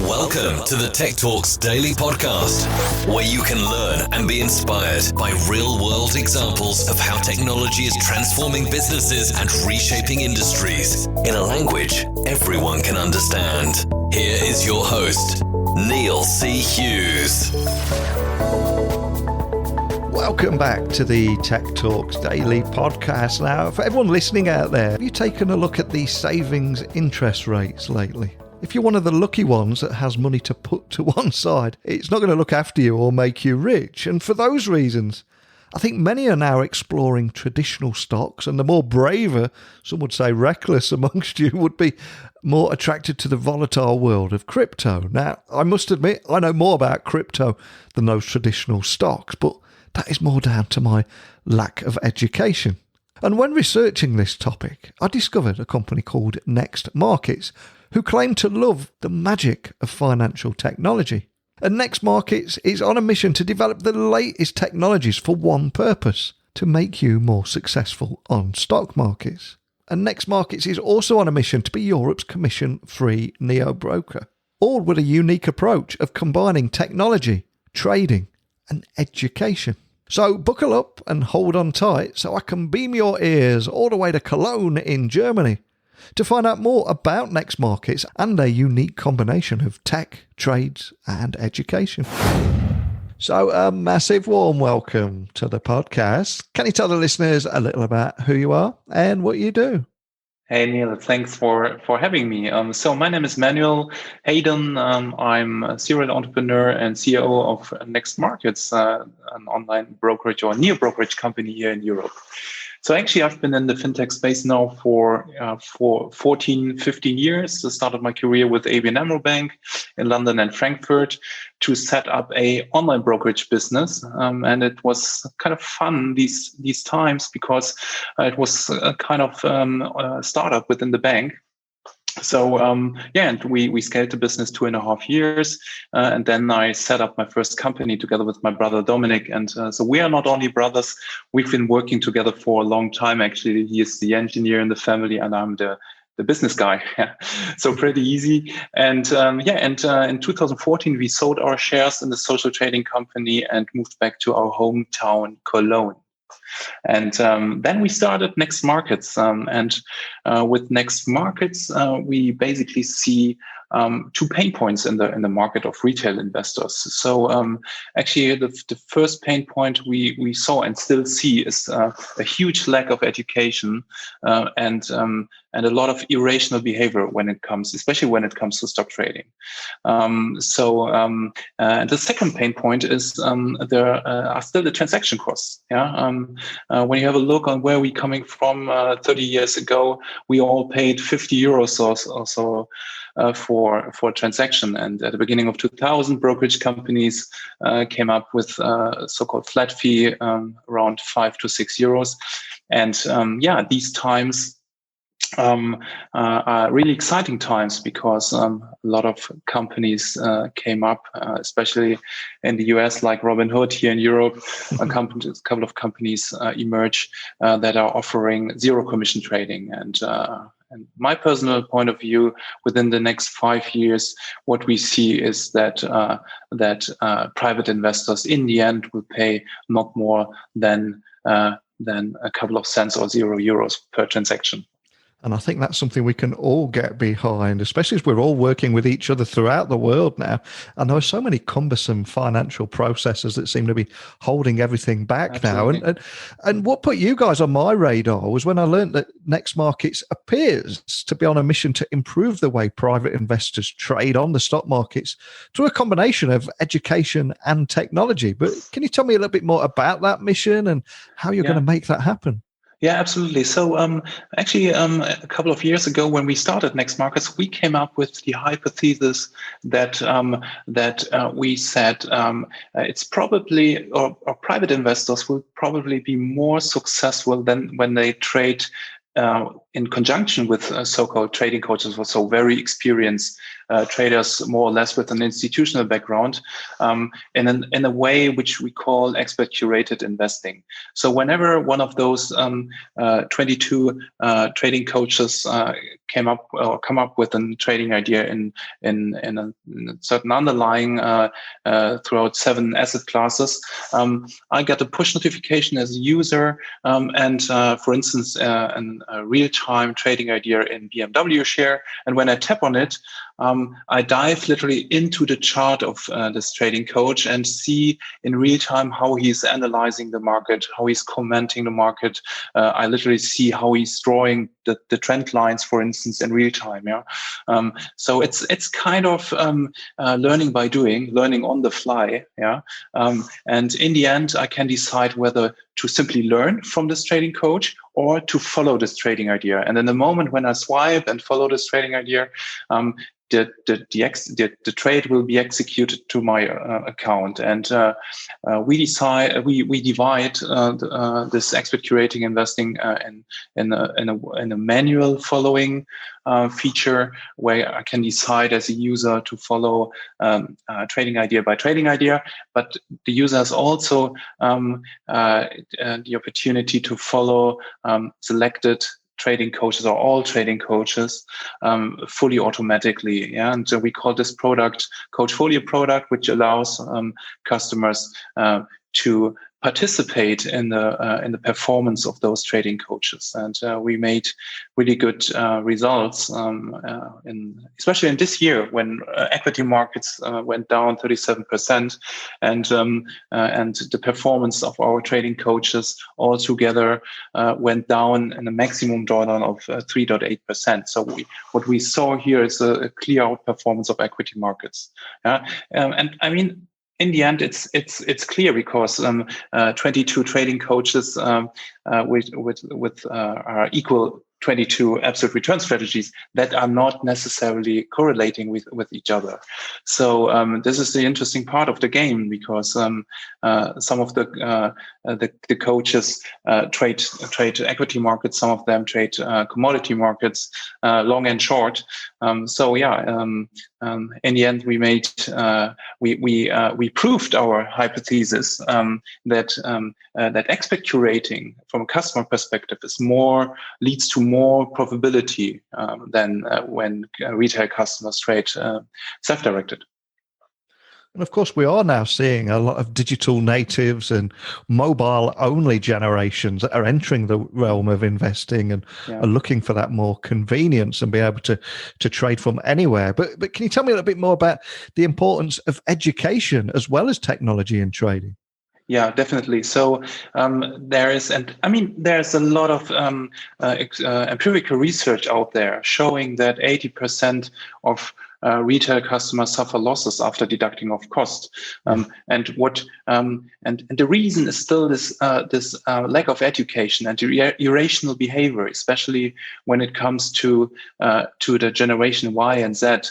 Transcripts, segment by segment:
Welcome to the Tech Talks Daily Podcast, where you can learn and be inspired by real-world examples of how technology is transforming businesses and reshaping industries in a language everyone can understand. Here is your host, Neil C. Hughes. Welcome back to the Tech Talks Daily Podcast. Now, for everyone listening out there, have you taken a look at the savings interest rates lately? If you're one of the lucky ones that has money to put to one side, it's not going to look after you or make you rich. And for those reasons, I think many are now exploring traditional stocks, and the more braver, some would say reckless amongst you, would be more attracted to the volatile world of crypto. Now, I must admit, I know more about crypto than those traditional stocks, but that is more down to my lack of education. And when researching this topic, I discovered a company called Nextmarkets, who claim to love the magic of financial technology. And Nextmarkets is on a mission to develop the latest technologies for one purpose: to make you more successful on stock markets. And Nextmarkets is also on a mission to be Europe's commission-free neo-broker, all with a unique approach of combining technology, trading, and education. So buckle up and hold on tight so I can beam your ears all the way to Cologne in Germany to find out more about Nextmarkets and their unique combination of tech, trades, and education. So a massive warm welcome to the podcast. Can you tell the listeners a little about who you are and what you do? Hey, Neil, thanks for having me. So my name is Manuel Heyden. I'm a serial entrepreneur and CEO of Nextmarkets, an online brokerage or neo brokerage company here in Europe. So actually, I've been in the fintech space now for 14, 15 years. I started my career with ABN AMRO Bank in London and Frankfurt to set up a online brokerage business. And it was kind of fun these times because it was a kind of startup within the bank. So, and we scaled the business 2.5 years. And then I set up my first company together with my brother, Dominic. And so we are not only brothers, we've been working together for a long time. Actually, he is the engineer in the family and I'm the business guy. So pretty easy. And in 2014, we sold our shares in the social trading company and moved back to our hometown, Cologne. And then we started Nextmarkets. With Nextmarkets, we basically see two pain points in the market of retail investors. So actually, the first pain point we saw and still see is a huge lack of education and a lot of irrational behavior especially when it comes to stock trading. And the second pain point is there are still the transaction costs. When you have a look on where we're coming from 30 years ago, we all paid 50 euros or so for a transaction. And at the beginning of 2000, brokerage companies came up with so-called flat fee around 5 to 6 euros. And these times are really exciting times because a lot of companies came up, especially in the US, like Robinhood. Here in Europe, a couple of companies emerge that are offering zero commission trading. And my personal point of view, within the next 5 years, what we see is that private investors in the end will pay not more than a couple of cents or €0 per transaction. And I think that's something we can all get behind, especially as we're all working with each other throughout the world now. And there are so many cumbersome financial processes that seem to be holding everything back. Absolutely. Now. And what put you guys on my radar was when I learned that Nextmarkets appears to be on a mission to improve the way private investors trade on the stock markets through a combination of education and technology. But can you tell me a little bit more about that mission and how you're going to make that happen? Yeah, absolutely. So actually, a couple of years ago, when we started Nextmarkets, we came up with the hypothesis that we said it's probably, or private investors will probably be more successful than when they trade in conjunction with so-called trading coaches, so very experienced traders, more or less with an institutional background, in a way which we call expert curated investing. So whenever one of those 22 trading coaches come up with a trading idea in a certain underlying throughout 7 asset classes, I get a push notification as a user, and for instance, a real-time trading idea in BMW share. And when I tap on it, I dive literally into the chart of this trading coach and see in real time how he's analyzing the market, how he's commenting the market. I literally see how he's drawing the trend lines, for instance, in real time. Yeah. So it's kind of learning by doing, learning on the fly. Yeah. And in the end, I can decide whether to simply learn from this trading coach or to follow this trading idea. And in the moment when I swipe and follow this trading idea, the trade will be executed to my account, and we divide this expert curating investing in a manual following feature where I can decide as a user to follow trading idea by trading idea, but the user has also the opportunity to follow selected trading coaches or all trading coaches fully automatically. Yeah, and so we call this product Coachfolio product, which allows customers to participate in the performance of those trading coaches, and we made really good results especially in this year when equity markets went down 37%, and the performance of our trading coaches altogether went down in a maximum drawdown of 3.8%. So what we saw here is a clear outperformance of equity markets. And I mean, in the end, it's clear because 22 trading coaches with are equal 22 absolute return strategies that are not necessarily correlating with each other. So this is the interesting part of the game, because some of the coaches trade equity markets, some of them trade commodity markets, long and short. So yeah, in the end, we proved our hypothesis that expert curating from a customer perspective leads to more profitability than when retail customers trade self-directed. And of course, we are now seeing a lot of digital natives and mobile-only generations that are entering the realm of investing and are looking for that more convenience and be able to trade from anywhere. But can you tell me a little bit more about the importance of education as well as technology in trading? Yeah, definitely. So there's a lot of empirical research out there showing that 80% of retail customers suffer losses after deducting of cost, and the reason is still this lack of education and irrational behavior, especially when it comes to the generation Y and Z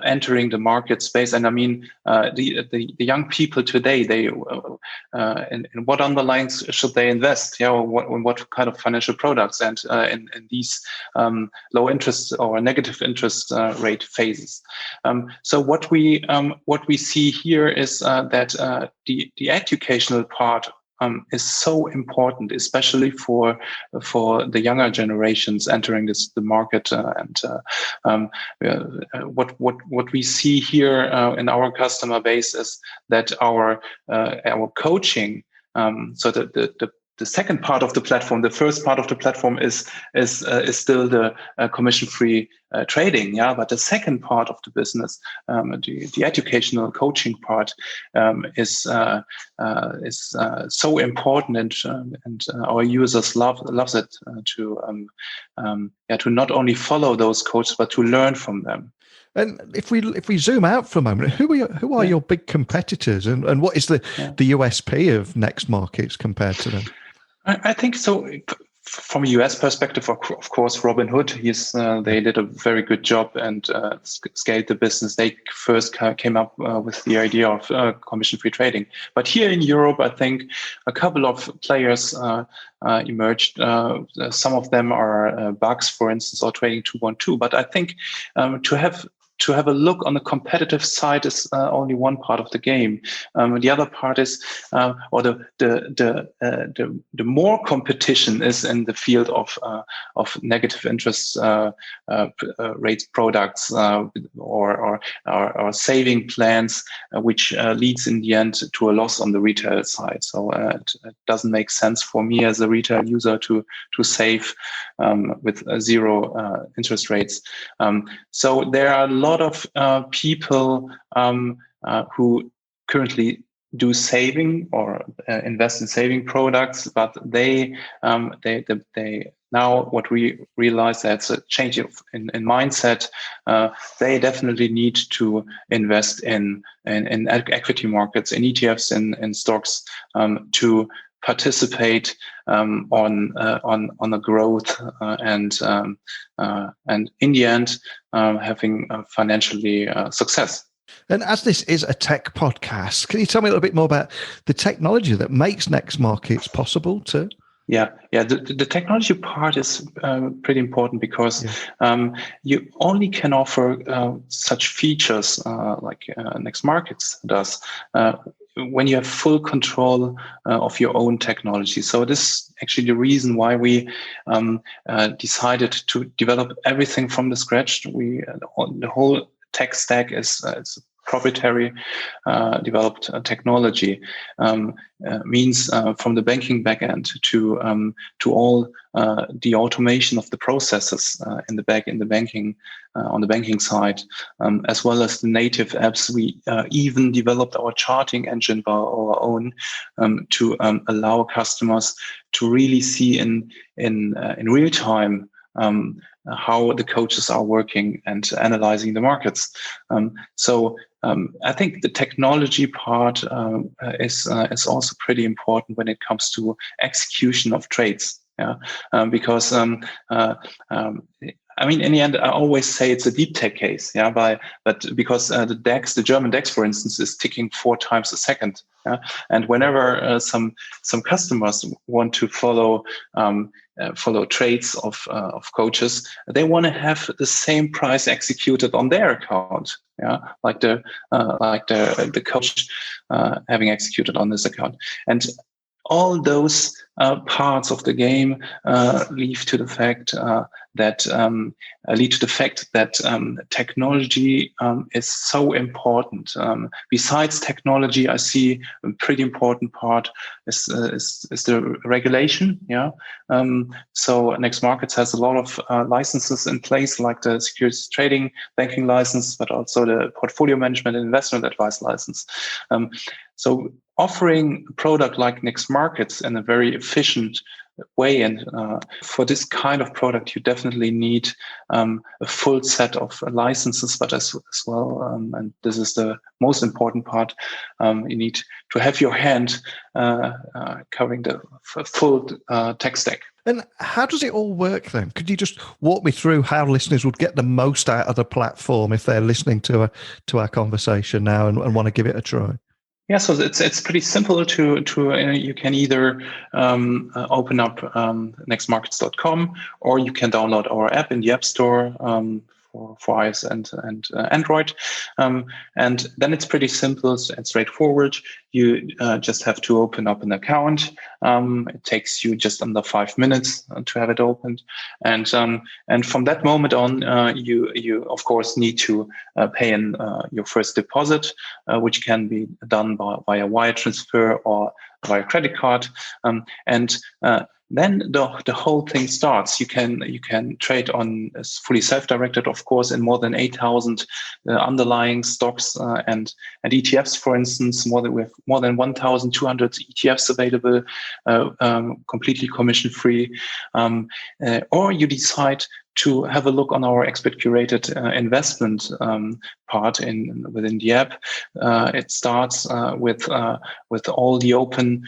entering the market space. And I mean, the young people today, they in what underlyings should they invest? What kind of financial products, and in these low interest or negative interest rate phases. So what we see here is that the educational part is so important, especially for the younger generations entering the market. What we see here in our customer base is that our coaching. So the second part of the platform, the first part of the platform is still the commission-free trading, but the second part of the business, the educational coaching part, is so important, and our users loves it to not only follow those coaches but to learn from them. And if we zoom out for a moment, who are your big competitors, and what is the USP of Nextmarkets compared to them? I think so. from a US perspective, of course, Robinhood, they did a very good job and scaled the business. They first came up with the idea of commission-free trading. But here in Europe, I think a couple of players emerged. Some of them are Bucks, for instance, or Trading 212. But I think to have a look on the competitive side is only one part of the game. The other part is, or the more competition is in the field of negative interest rates products or saving plans, which leads in the end to a loss on the retail side. So it doesn't make sense for me as a retail user to save with zero interest rates. So there are a lot of people who currently do saving or invest in saving products, but they now what we realize that's a change in mindset. They definitely need to invest in equity markets, in ETFs, in stocks to participate on the growth and in the end having financially success. And as this is a tech podcast, can you tell me a little bit more about the technology that makes Nextmarkets possible too? Yeah. The technology part is pretty important because you only can offer such features like Nextmarkets does when you have full control of your own technology. So this is actually the reason why we decided to develop everything from the scratch. The whole tech stack is proprietary developed technology. Means from the banking backend to all the automation of the processes in the banking on the banking side, as well as the native apps. We even developed our charting engine by our own to allow customers to really see in real time how the coaches are working and analyzing the markets. So I think the technology part is also pretty important when it comes to execution of trades. Because I mean, in the end, I always say it's a deep tech case. But because the German DAX, for instance, is ticking 4 times a second. And whenever some customers want to follow trades of coaches, they want to have the same price executed on their account. Like the coach having executed on this account. And all those parts of the game lead to the fact that technology is so important. Besides technology, I see a pretty important part is the regulation. So Nextmarkets has a lot of licenses in place, like the securities trading banking license, but also the portfolio management and investment advice license. So offering a product like Nextmarkets in a very efficient way, and for this kind of product, you definitely need a full set of licenses, but as well, and this is the most important part, you need to have your hand covering the full tech stack. And how does it all work then? Could you just walk me through how listeners would get the most out of the platform if they're listening to our conversation now and want to give it a try? Yeah, so it's pretty simple to you can either open up nextmarkets.com, or you can download our app in the App Store for iOS and Android. And then it's pretty simple and straightforward. You just have to open up an account. It takes you just under 5 minutes to have it opened. And from that moment on, you of course need to pay in your first deposit, which can be done via wire transfer or via credit card. Then the whole thing starts. You can trade on fully self-directed, of course, in more than 8,000 underlying stocks and ETFs, for instance. We have more than 1,200 ETFs available, completely commission-free. Or you decide to have a look on our expert curated investment part within the app. It starts with all the open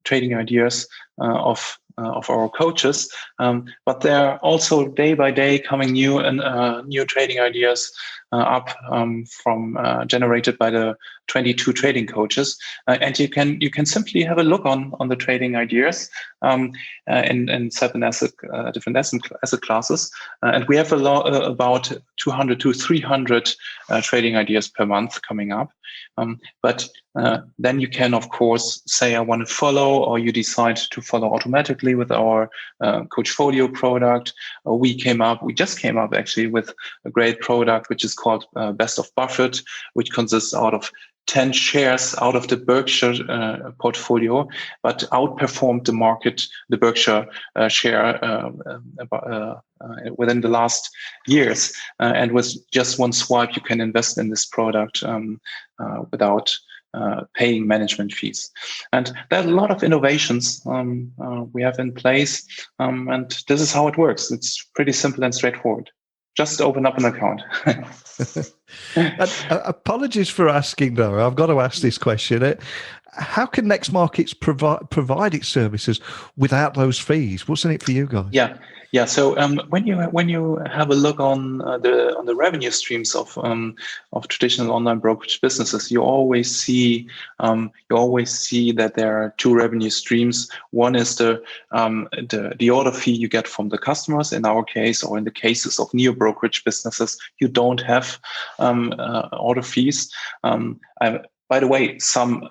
trading ideas of of our coaches. But there are also day by day coming new trading ideas up from generated by the 22 trading coaches, and you can simply have a look on the trading ideas in seven different asset classes, and we have about 200 to 300 trading ideas per month coming up. But then you can, of course, say I want to follow, or you decide to follow automatically with our Coachfolio product. We just came up actually with a great product which is called Best of Buffett, which consists out of 10 shares out of the Berkshire portfolio, but outperformed the market, the Berkshire share within the last years. And with just one swipe, you can invest in this product without paying management fees. And there are a lot of innovations we have in place. And this is how it works. It's pretty simple and straightforward. Just open up an account. Apologies for asking, though. I've got to ask this question. How can Nextmarkets provide its services without those fees? What's in it for you guys? Yeah. So when you have a look on the revenue streams of traditional online brokerage businesses, you always see that there are two revenue streams. One is the order fee you get from the customers. In our case, or in the cases of neo brokerage businesses, you don't have order fees. By the way, some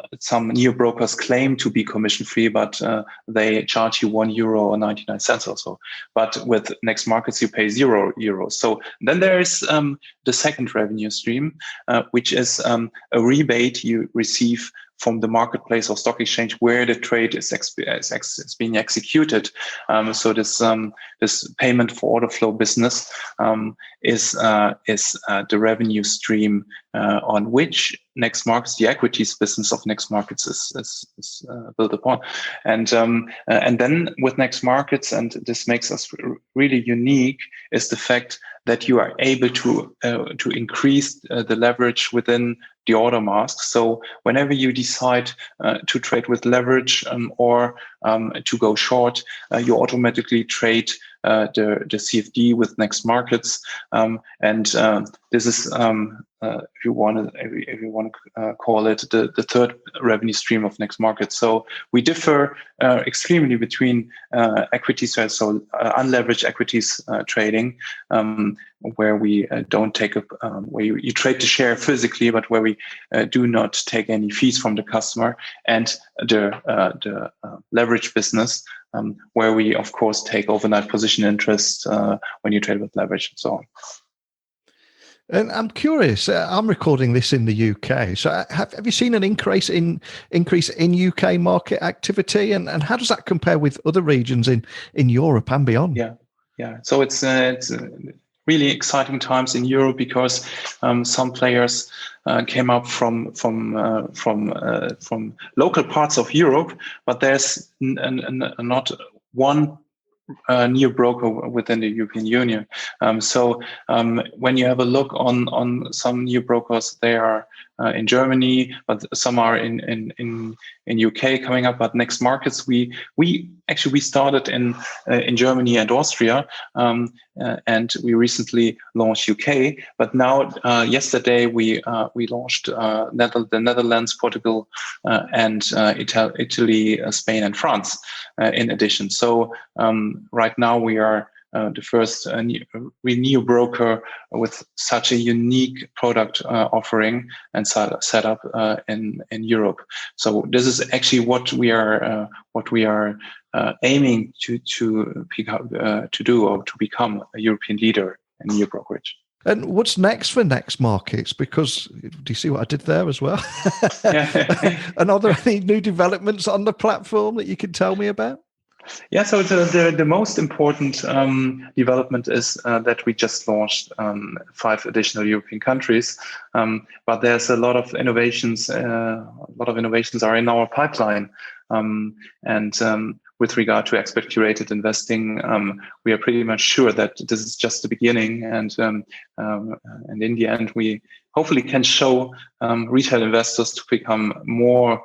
neo brokers claim to be commission free, but they charge you €1.99 or so. But with Nextmarkets, you pay €0. So then there is the second revenue stream, which is a rebate you receive from the marketplace or stock exchange where the trade is being executed. So this payment for order flow business is the revenue stream on which Nextmarkets, the equities business of Nextmarkets, is built upon. And then with Nextmarkets, and this makes us really unique, is the fact that you are able to increase the leverage within the order mask. So whenever you decide to trade with leverage or to go short, you automatically trade the CFD with Nextmarkets, and this is if you want to call it the third revenue stream of Nextmarkets. So we differ extremely between equities, so unleveraged equities trading, where we don't take where you trade the share physically, but where we do not take any fees from the customer, and the leverage business, where we of course take overnight position interest when you trade with leverage and so on. And I'm curious. I'm recording this in the UK. So have you seen an increase in UK market activity, and how does that compare with other regions in Europe and beyond? Yeah. So it's really exciting times in Europe because some players came up from local parts of Europe, but there's not one neo broker within the European Union. So when you have a look on some neo brokers, they are in Germany, but some are in UK coming up. But Nextmarkets, we started in Germany and Austria, and we recently launched UK. But now yesterday we launched the Netherlands, Portugal, and Italy, Spain, and France in addition. So right now we are the first neo broker with such a unique product offering and set up in Europe. So this is actually what we are aiming to pick up to do, or to become a European leader in neo brokerage. And what's next for Nextmarkets? Because do you see what I did there as well? And are there any new developments on the platform that you can tell me about? Yeah, so the most important development is that we just launched 5 additional European countries, but there's a lot of innovations. A lot of innovations are in our pipeline, and with regard to expert-curated investing, we are pretty much sure that this is just the beginning, and in the end, we hopefully can show retail investors to become more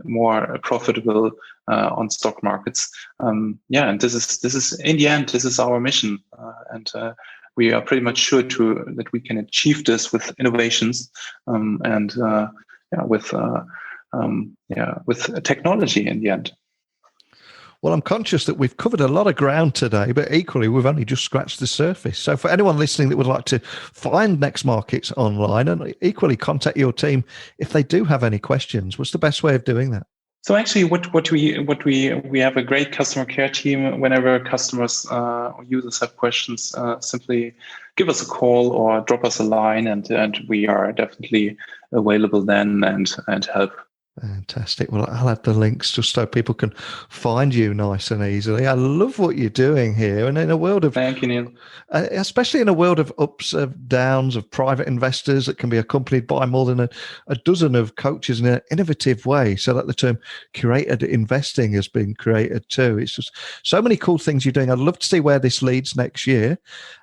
more profitable on stock markets. And this is in the end, this is our mission, and we are pretty much sure that we can achieve this with innovations with technology in the end. Well, I'm conscious that we've covered a lot of ground today, but equally, we've only just scratched the surface. So for anyone listening that would like to find Nextmarkets online and equally contact your team if they do have any questions, what's the best way of doing that? So actually, we have a great customer care team. Whenever customers or users have questions, simply give us a call or drop us a line, and we are definitely available then and help. Fantastic. Well, I'll add the links just so people can find you nice and easily. I love what you're doing here. And in a world of... Thank you, Neil. Especially in a world of ups and downs of private investors that can be accompanied by more than a dozen of coaches in an innovative way, so that the term curated investing has been created too. It's just so many cool things you're doing. I'd love to see where this leads next year.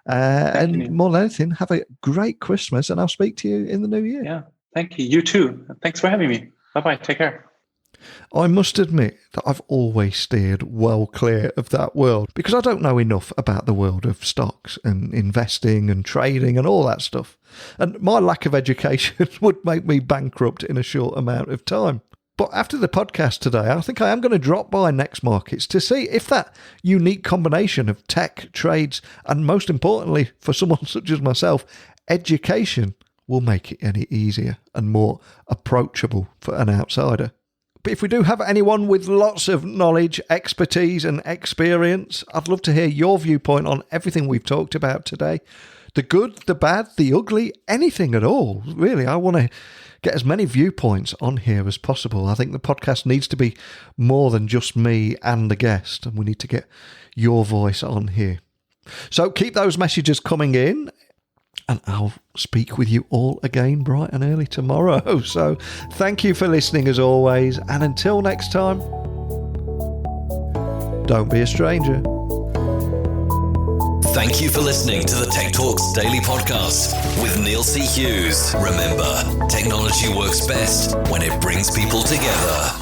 And more than anything, have a great Christmas, and I'll speak to you in the new year. Yeah, thank you. You too. Thanks for having me. Bye-bye. Take care. I must admit that I've always steered well clear of that world because I don't know enough about the world of stocks and investing and trading and all that stuff. And my lack of education would make me bankrupt in a short amount of time. But after the podcast today, I think I am going to drop by Nextmarkets to see if that unique combination of tech, trades, and most importantly, for someone such as myself, education will make it any easier and more approachable for an outsider. But if we do have anyone with lots of knowledge, expertise and experience, I'd love to hear your viewpoint on everything we've talked about today. The good, the bad, the ugly, anything at all. Really, I want to get as many viewpoints on here as possible. I think the podcast needs to be more than just me and the guest, and we need to get your voice on here. So keep those messages coming in, and I'll speak with you all again bright and early tomorrow. So thank you for listening as always. And until next time, don't be a stranger. Thank you for listening to the Tech Talks Daily Podcast with Neil C. Hughes. Remember, technology works best when it brings people together.